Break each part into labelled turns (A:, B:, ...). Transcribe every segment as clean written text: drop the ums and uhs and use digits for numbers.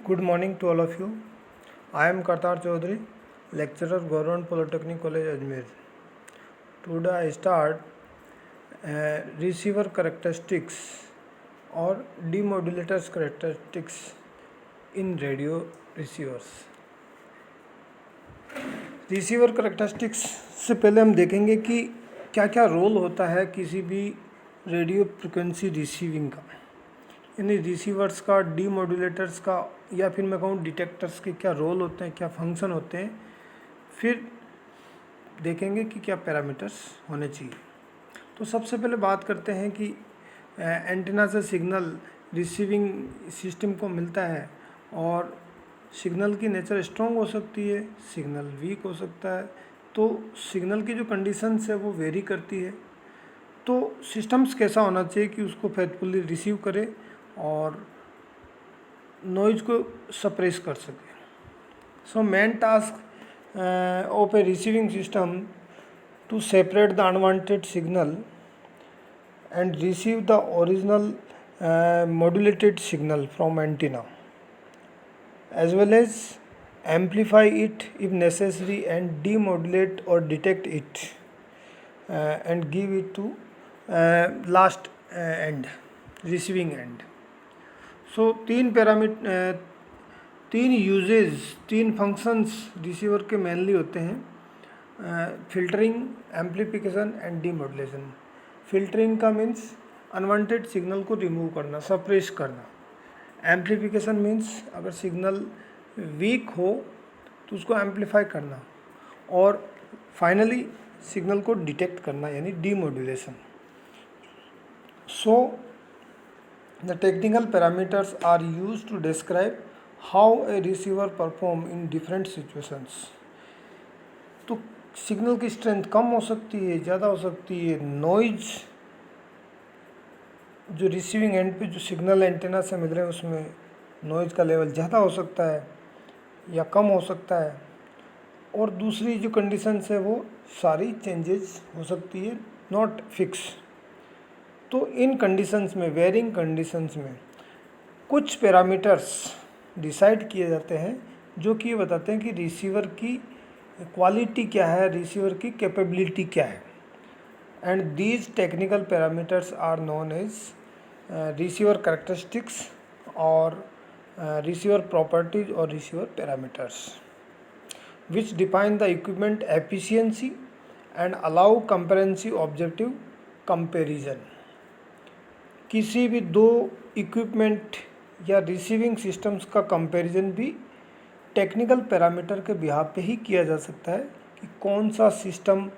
A: Good morning to all of you. I am Kartar Chaudhary, lecturer, Government Polytechnic College, Ajmer. Today I start receiver characteristics or demodulators characteristics in radio receivers. Receiver characteristics से पहले हम देखेंगे कि क्या क्या role होता है किसी भी रेडियो फ्रिक्वेंसी रिसीविंग का, यानी रिसीवर्स का, डीमोडुलेटर्स का, या फिर मैं कहूँ डिटेक्टर्स के क्या रोल होते हैं, क्या फंक्शन होते हैं। फिर देखेंगे कि क्या पैरामीटर्स होने चाहिए। तो सबसे पहले बात करते हैं कि एंटीना से सिग्नल रिसीविंग सिस्टम को मिलता है और सिग्नल की नेचर स्ट्रॉन्ग हो सकती है, सिग्नल वीक हो सकता है। तो सिग्नल की जो कंडीशंस है वो वेरी करती है। तो सिस्टम्स कैसा होना चाहिए कि उसको फेथफुली रिसीव करे और नॉइज को सप्रेस कर सके। So main task of a receiving system to separate the unwanted signal and receive the original modulated signal from antenna, as well as amplify it if necessary and demodulate or detect it and give it to last end, receiving end. So तीन usage, तीन functions receiver के mainly होते हैं, filtering, amplification and demodulation. Filtering का means unwanted signal को remove करना, suppress करना। Amplification means अगर सिग्नल वीक हो तो उसको एम्पलीफाई करना। और फाइनली सिग्नल को डिटेक्ट करना, यानी demodulation. So the technical parameters are used to describe how a receiver perform in different situations. तो सिग्नल की स्ट्रेंथ कम हो सकती है, ज़्यादा हो सकती है। नॉइज जो रिसीविंग एंड पे जो सिग्नल एंटेना से मिल रहे हैं उसमें नॉइज का लेवल ज़्यादा हो सकता है या कम हो सकता है। और दूसरी जो कंडीशंस है वो सारी चेंजेस हो सकती है, नॉट फिक्स। तो इन कंडीशंस में, वेरिंग कंडीशंस में कुछ पैरामीटर्स डिसाइड किए जाते हैं जो कि ये बताते हैं कि रिसीवर की क्वालिटी क्या है, रिसीवर की कैपेबिलिटी क्या है। And these technical parameters are known as receiver characteristics और रिसीवर प्रॉपर्टीज और receiver parameters, which define the equipment efficiency and allow comprehensive objective comparison. किसी भी दो इक्विपमेंट या रिसीविंग सिस्टम्स का कंपैरिजन भी टेक्निकल पैरामीटर के बिहाफ पे ही किया जा सकता है कि कौन सा सिस्टम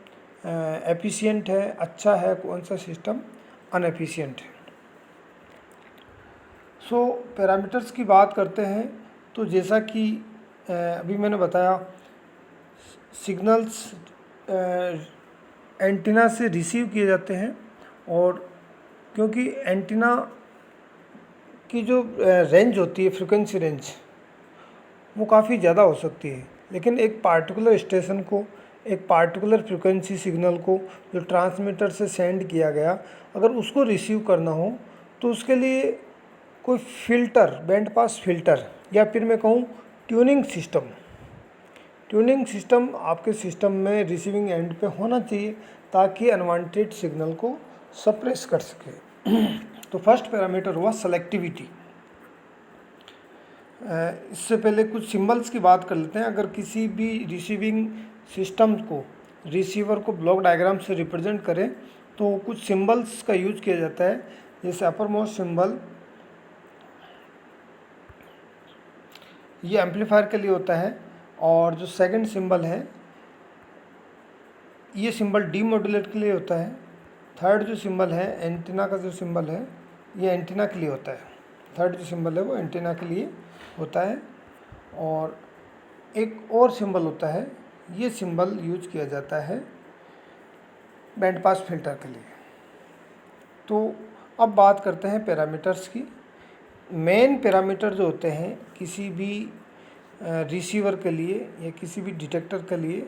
A: एफिशिएंट है, अच्छा है, कौन सा सिस्टम अनएफिशिएंट है। सो पैरामीटर्स की बात करते हैं तो जैसा कि अभी मैंने बताया, सिग्नल्स एंटीना से रिसीव किए जाते हैं और क्योंकि एंटीना की जो रेंज होती है, फ्रिक्वेंसी रेंज, वो काफ़ी ज़्यादा हो सकती है। लेकिन एक पार्टिकुलर स्टेशन को, एक पार्टिकुलर फ्रिक्वेंसी सिग्नल को जो ट्रांसमीटर से सेंड किया गया, अगर उसको रिसीव करना हो तो उसके लिए कोई फ़िल्टर, बैंड पास फिल्टर, या फिर मैं कहूँ ट्यूनिंग सिस्टम आपके सिस्टम में रिसीविंग एंड पे होना चाहिए ताकि अनवांटेड सिग्नल को सप्रेस कर सके। तो फर्स्ट पैरामीटर हुआ सेलेक्टिविटी। इससे पहले कुछ सिंबल्स की बात कर लेते हैं। अगर किसी भी रिसीविंग सिस्टम को, रिसीवर को ब्लॉक डायग्राम से रिप्रेजेंट करें तो कुछ सिंबल्स का यूज किया जाता है। जैसे अपर मोस्ट सिंबल ये एम्पलीफायर के लिए होता है, और जो सेकंड सिंबल है ये सिंबल डीमॉड्यूलेट के लिए होता है। थर्ड जो सिंबल है, एंटीना का जो सिंबल है, ये एंटीना के लिए होता है। थर्ड जो सिंबल है वो एंटीना के लिए होता है। और एक और सिंबल होता है, ये सिंबल यूज किया जाता है बैंड पास फिल्टर के लिए। तो अब बात करते हैं पैरामीटर्स की। मेन पैरामीटर जो होते हैं किसी भी रिसीवर के लिए या किसी भी डिटेक्टर के लिए,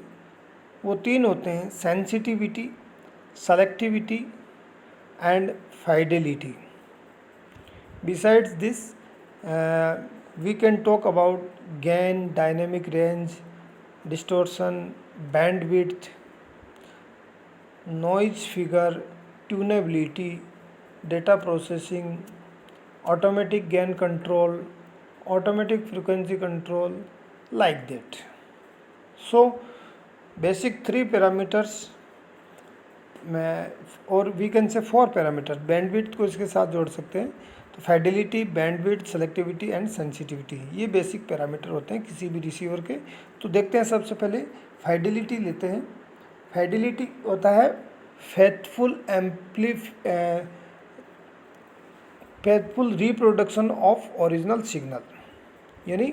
A: वो तीन होते हैं: sensitivity, selectivity and fidelity. Besides this, We can talk about gain, dynamic range, distortion, bandwidth, noise figure, tunability, data processing, automatic gain control, automatic frequency control, like that. So basic 3 parameters में, और we can से 4 parameter, bandwidth को इसके साथ जोड़ सकते हैं, तो fidelity, bandwidth, selectivity and sensitivity, ये बेसिक पैरामीटर होते हैं किसी भी रिसीवर के। तो देखते हैं, सबसे पहले फाइडेलिटी लेते हैं। फाइडेलिटी होता है faithful reproduction of original signal, यानी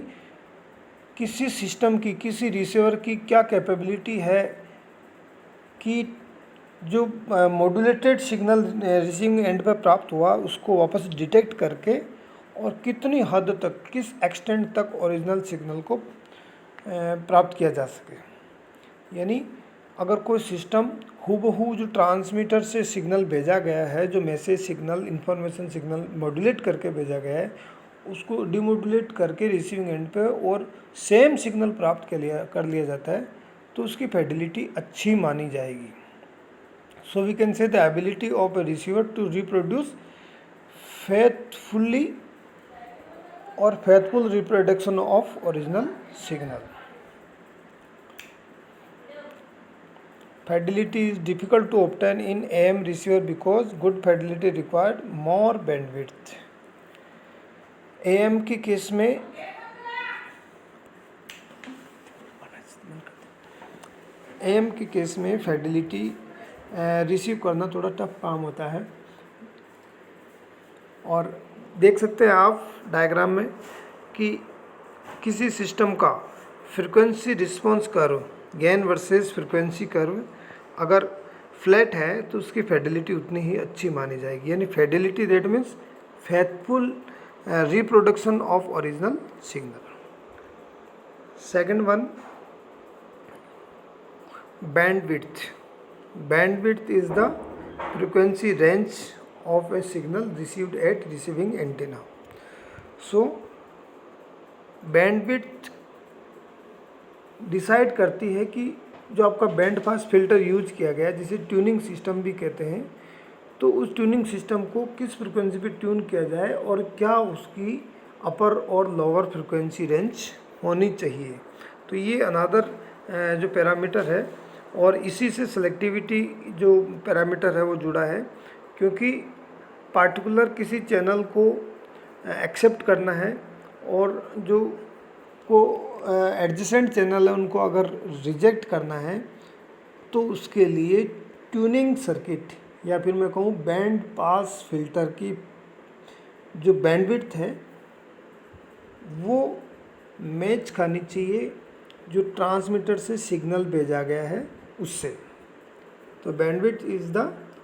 A: किसी सिस्टम की, किसी रिसीवर की क्या कैपेबिलिटी है कि जो मॉड्यूलेटेड सिग्नल रिसीविंग एंड पर प्राप्त हुआ उसको वापस डिटेक्ट करके और कितनी हद तक, किस एक्सटेंट तक ओरिजिनल सिग्नल को प्राप्त किया जा सके। यानी अगर कोई सिस्टम हूबहू जो ट्रांसमीटर से सिग्नल भेजा गया है, जो message signal, information signal modulate करके भेजा गया है, उसको डिमोड्यूलेट करके रिसीविंग एंड पे और सेम सिग्नल प्राप्त कर लिया जाता है, तो उसकी फाइडेलिटी अच्छी मानी जाएगी। So we can say the ability of a receiver to reproduce faithfully or faithful reproduction of original signal. Fidelity is difficult to obtain in AM receiver because good fidelity required more bandwidth. AM के case में fidelity receive करना थोड़ा tough काम होता है। और देख सकते हैं आप डायग्राम में कि किसी सिस्टम का frequency response curve, gain versus frequency curve अगर फ्लैट है तो उसकी फाइडेलिटी उतनी ही अच्छी मानी जाएगी। यानी fidelity that means faithful reproduction of original signal. Second one, bandwidth. Bandwidth is the frequency range of a signal received at receiving antenna. So bandwidth decide करती है कि जो आपका बैंड पास फिल्टर यूज किया गया है, जिसे ट्यूनिंग सिस्टम भी कहते हैं, तो उस ट्यूनिंग सिस्टम को किस फ्रिक्वेंसी पे ट्यून किया जाए और क्या उसकी अपर और लोअर फ्रिक्वेंसी रेंज होनी चाहिए। तो ये अनदर जो पैरामीटर है, और इसी से सिलेक्टिविटी जो पैरामीटर है वो जुड़ा है, क्योंकि पार्टिकुलर किसी चैनल को एक्सेप्ट करना है और जो को एडजेसेंट चैनल है उनको अगर रिजेक्ट करना है, तो उसके लिए ट्यूनिंग सर्किट या फिर मैं कहूँ बैंड पास फिल्टर की जो बैंडविड्थ है वो मैच खानी चाहिए जो ट्रांसमीटर से सिग्नल भेजा गया है उससे। तो bandwidth is the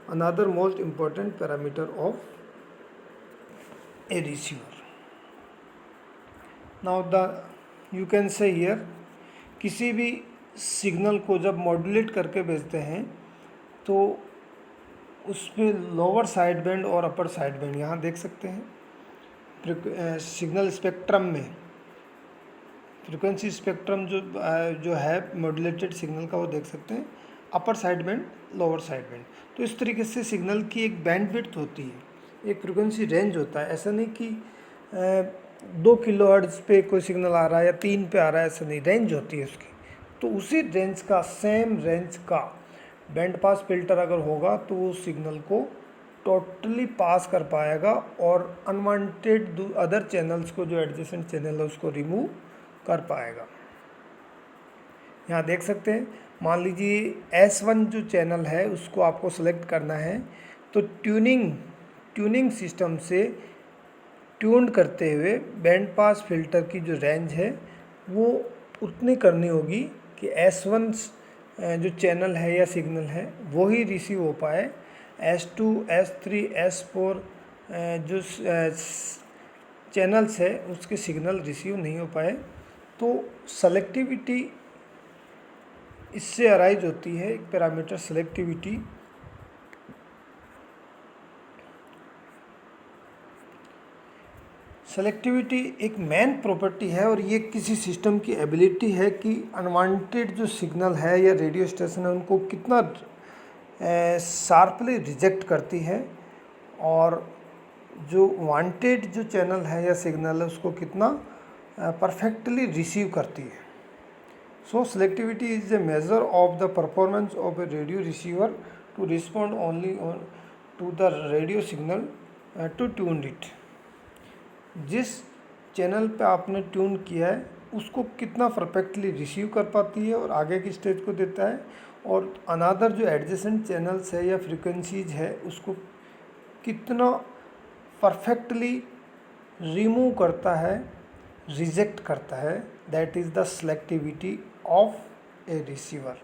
A: another most important parameter of A receiver. Now the you can say here, किसी भी सिग्नल को जब मॉड्यूलेट करके भेजते हैं तो उसमें लोअर साइड बैंड और अपर साइड बैंड यहाँ देख सकते हैं। सिग्नल स्पेक्ट्रम में फ्रीक्वेंसी स्पेक्ट्रम जो है मॉड्यूलेटेड सिग्नल का, वो देख सकते हैं, upper side band, lower side band. तो इस तरीके से सिग्नल की एक बैंडविड्थ होती है, एक फ्रीक्वेंसी रेंज होता है। ऐसा नहीं कि 2 किलोहर्ट्ज़ पे कोई सिग्नल आ रहा है या 3 पे आ रहा है, ऐसा नहीं, रेंज होती है उसकी। तो उसी रेंज का, सेम रेंज का बैंड पास फिल्टर अगर होगा तो वो सिग्नल को टोटली पास कर पाएगा और अनवांटेड अदर चैनल्स को, जो एडजेसेंट चैनल है, उसको रिमूव कर पाएगा। यहाँ देख सकते हैं, मान लीजिए S1 जो चैनल है उसको आपको सेलेक्ट करना है, तो ट्यूनिंग सिस्टम से ट्यून करते हुए बैंड पास फिल्टर की जो रेंज है वो उतनी करनी होगी कि S1 जो चैनल है या सिग्नल है वो ही रिसीव हो पाए। S2, S3, S4 जो चैनल्स है उसके सिग्नल रिसीव नहीं हो पाए। तो सेलेक्टिविटी इससे अराइज होती है, एक पैरामीटर सेलेक्टिविटी। सेलेक्टिविटी एक मेन प्रॉपर्टी है और ये किसी सिस्टम की एबिलिटी है कि अनवांटेड जो सिग्नल है या रेडियो स्टेशन है उनको कितना शार्पली रिजेक्ट करती है और जो वांटेड जो चैनल है या सिग्नल है उसको कितना परफेक्टली रिसीव करती है. So selectivity is a measure of the performance of a radio receiver to respond only to the radio signal to tune it. जिस चैनल पे आपने ट्यून किया है उसको कितना परफेक्टली रिसीव कर पाती है और आगे की स्टेज को देता है, और अनदर जो एडजेसेंट चैनल्स है या फ्रिक्वेंसीज है उसको कितना परफेक्टली रिमूव करता है, रिजेक्ट करता है. That is the selectivity of A receiver.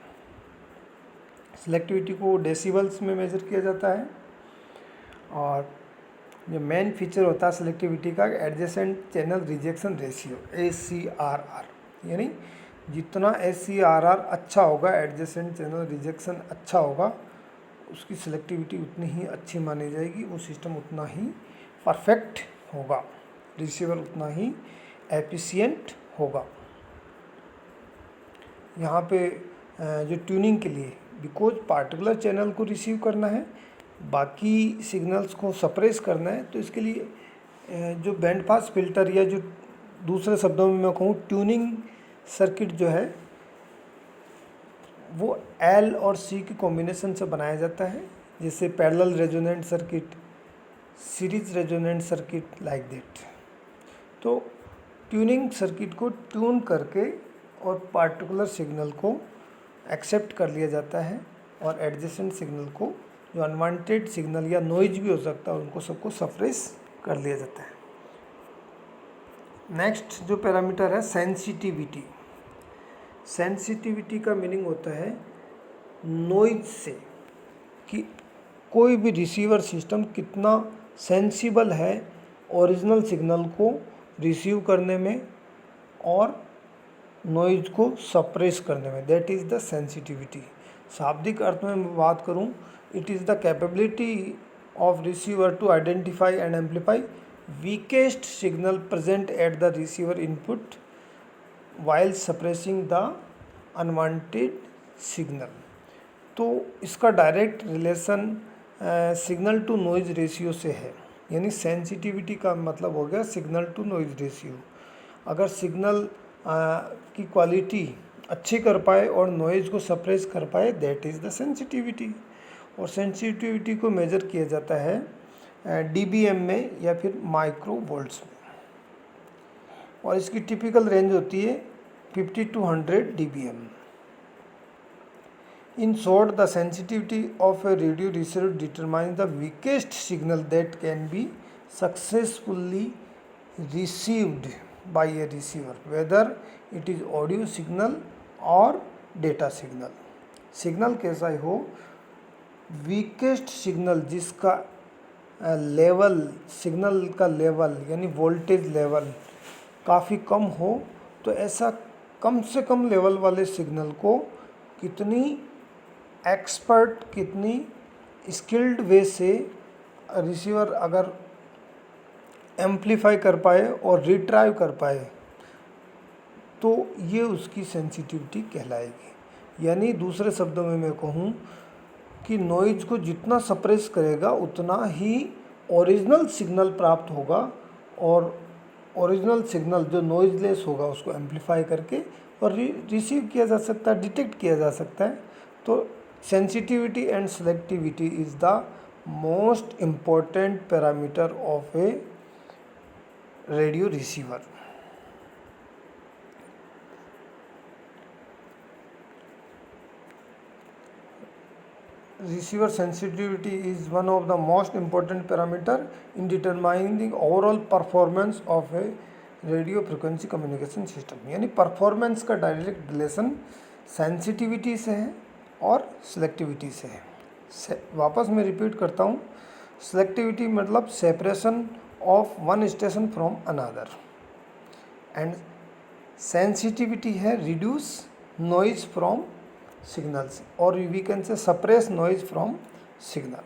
A: Selectivity को डेसिबल्स में मेजर किया जाता है और जो मेन फीचर होता है सेलेक्टिविटी का adjacent channel rejection ratio ACRR, यानी जितना ACRR अच्छा होगा, एडजेसेंट चैनल रिजेक्शन अच्छा होगा, उसकी सेलेक्टिविटी उतनी ही अच्छी मानी जाएगी, वो सिस्टम उतना ही परफेक्ट होगा, रिसीवर उतना ही एफिशिएंट होगा. यहाँ पे जो ट्यूनिंग के लिए बिकॉज पार्टिकुलर चैनल को रिसीव करना है, बाकी सिग्नल्स को सप्रेस करना है, तो इसके लिए जो बैंड पास फिल्टर या जो दूसरे शब्दों में मैं कहूँ ट्यूनिंग सर्किट जो है वो L और C के कॉम्बिनेशन से बनाया जाता है, जैसे parallel resonant circuit, series resonant circuit, like that. तो ट्यूनिंग सर्किट को ट्यून करके और पार्टिकुलर सिग्नल को एक्सेप्ट कर लिया जाता है और एडजेसेंट सिग्नल को, जो अनवांटेड सिग्नल या नॉइज भी हो सकता है, उनको सबको सप्रेस कर लिया जाता है. नेक्स्ट जो पैरामीटर है सेंसिटिविटी. सेंसिटिविटी का मीनिंग होता है नॉइज से, कि कोई भी रिसीवर सिस्टम कितना सेंसिबल है ओरिजिनल सिग्नल को रिसीव करने में और नॉइज को सप्रेस करने में. That is the sensitivity. शाब्दिक अर्थ में मैं बात करूं, it is the capability of receiver to identify and amplify weakest signal present at the receiver input while suppressing the unwanted signal. तो इसका direct relation signal to noise ratio से है, यानी सेंसिटिविटी का मतलब हो गया सिग्नल टू नॉइज रेशियो. अगर सिग्नल की क्वालिटी अच्छी कर पाए और नॉइज़ को सप्रेस कर पाए, दैट इज़ द सेंसिटिविटी. और सेंसिटिविटी को मेजर किया जाता है dBm में या फिर माइक्रो वोल्ट्स में, और इसकी टिपिकल रेंज होती है 50 to 100 dBm. In short, the sensitivity of a radio receiver determines the weakest signal that can be successfully received by a receiver, whether it is audio signal और data signal. Signal कैसा ही हो, weakest signal जिसका level, signal का level यानी voltage level काफ़ी कम हो, तो ऐसा कम से कम लेवल वाले सिग्नल को कितनी एक्सपर्ट, कितनी स्किल्ड वे से रिसीवर अगर एम्पलीफाई कर पाए और रिट्राइव कर पाए, तो ये उसकी सेंसिटिविटी कहलाएगी. यानी दूसरे शब्दों में मैं कहूँ कि नॉइज को जितना सप्रेस करेगा उतना ही ओरिजिनल सिग्नल प्राप्त होगा, और ओरिजिनल सिग्नल जो नॉइजलेस होगा उसको एम्पलीफाई करके और रिसीव किया जा सकता है, डिटेक्ट किया जा सकता है. तो sensitivity and selectivity is the most important parameter of a radio receiver. Receiver sensitivity is one of the most important parameter in determining the overall performance of a radio frequency communication system. यानी performance का direct relation sensitivity से है और selectivity से है. वापस मैं repeat करता हूँ, सेलेक्टिविटी मतलब separation of one station from another, and sensitivity है रिड्यूस नॉइज फ्रॉम सिग्नल्स, और we can say suppress noise from signal.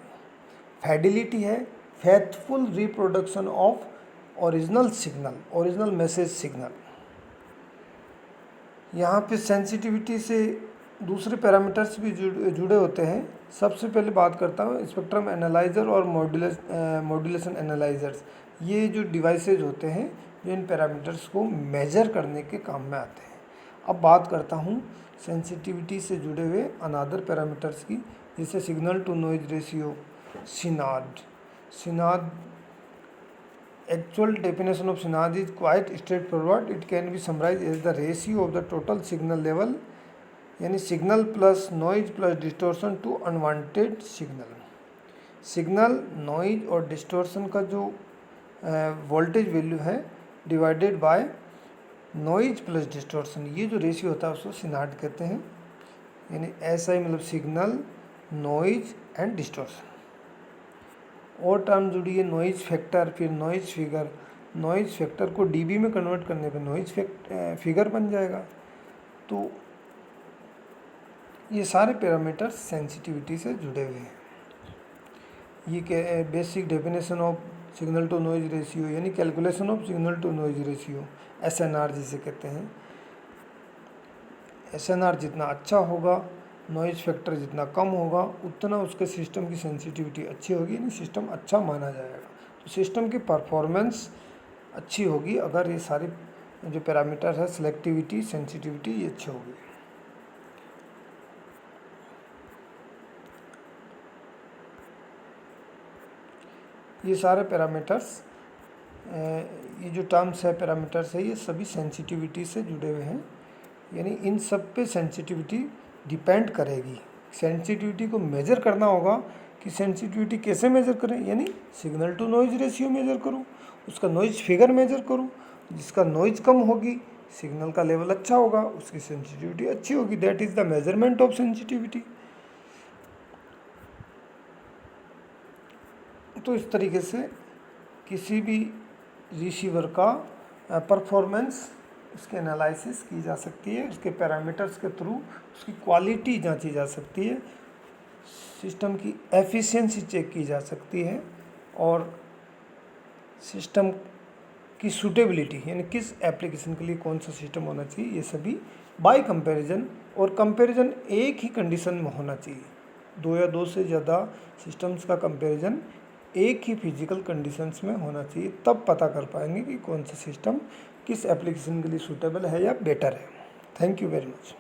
A: Fidelity है faithful reproduction of original signal, original message signal. यहाँ पे सेंसिटिविटी से दूसरे पैरामीटर्स भी जुड़े होते हैं। सबसे पहले बात करता हूँ स्पेक्ट्रम एनालाइज़र और मॉड्यूलेशन एनालाइजर्स। ये जो डिवाइसेज होते हैं जो इन पैरामीटर्स को मेजर करने के काम में आते हैं। अब बात करता हूँ सेंसिटिविटी से जुड़े हुए अनदर पैरामीटर्स की, जैसे signal to noise ratio, SINAD. Actual definition of SINAD is quite straightforward. It can be summarized as the ratio of the total signal level, यानी signal plus noise plus distortion to unwanted signal. Signal, noise और distortion का जो voltage value है divided by noise plus distortion, ये जो ratio होता है उसको सिनाड कहते हैं। यानी ऐसा ही मतलब सिग्नल, नॉइज एंड डिस्टोर्शन। और टर्म जुड़ी है नॉइज फैक्टर, फिर नॉइज फिगर। नॉइज फैक्टर को डीबी में कन्वर्ट करने पे नॉइज फिगर बन जाएगा। तो ये सारे पैरामीटर्स सेंसिटिविटी से जुड़े हुए हैं। ये basic definition of signal to noise ratio, यानी calculation of signal to noise ratio, SNR जिसे कहते हैं। SNR जितना अच्छा होगा, नॉइज फैक्टर जितना कम होगा, उतना उसके सिस्टम की सेंसिटिविटी अच्छी होगी, यानी सिस्टम अच्छा माना जाएगा। तो सिस्टम की परफॉर्मेंस अच्छी होगी अगर ये सारे जो पैरामीटर है, सिलेक्टिविटी, सेंसिटिविटी, ये अच्छी होगी। ये सारे पैरामीटर्स, ये जो टर्म्स है, पैरामीटर्स है, ये सभी सेंसिटिविटी से जुड़े हुए हैं। यानी इन सब पे सेंसिटिविटी डिपेंड करेगी। सेंसिटिविटी को मेजर करना होगा कि सेंसिटिविटी कैसे मेजर करें, यानी signal to noise ratio measure करूँ, उसका नॉइज फिगर मेजर करूँ। जिसका नॉइज कम होगी, सिग्नल का लेवल अच्छा होगा, उसकी सेंसिटिविटी अच्छी होगी। That is the measurement of sensitivity. तो इस तरीके से किसी भी रिसीवर का परफॉर्मेंस, उसके एनालिसिस की जा सकती है, उसके पैरामीटर्स के थ्रू उसकी क्वालिटी जांची जा सकती है, सिस्टम की एफिशिएंसी चेक की जा सकती है, और सिस्टम की सूटेबिलिटी, यानी किस एप्लीकेशन के लिए कौन सा सिस्टम होना चाहिए, ये सभी बाय कंपैरिजन। और कंपैरिजन एक ही कंडीशन में होना चाहिए। 2 या 2 से ज़्यादा सिस्टम्स का कंपैरिजन एक ही फिजिकल कंडीशंस में होना चाहिए, तब पता कर पाएंगे कि कौन सा सिस्टम किस एप्लीकेशन के लिए सूटेबल है या बेटर है। Thank you very much.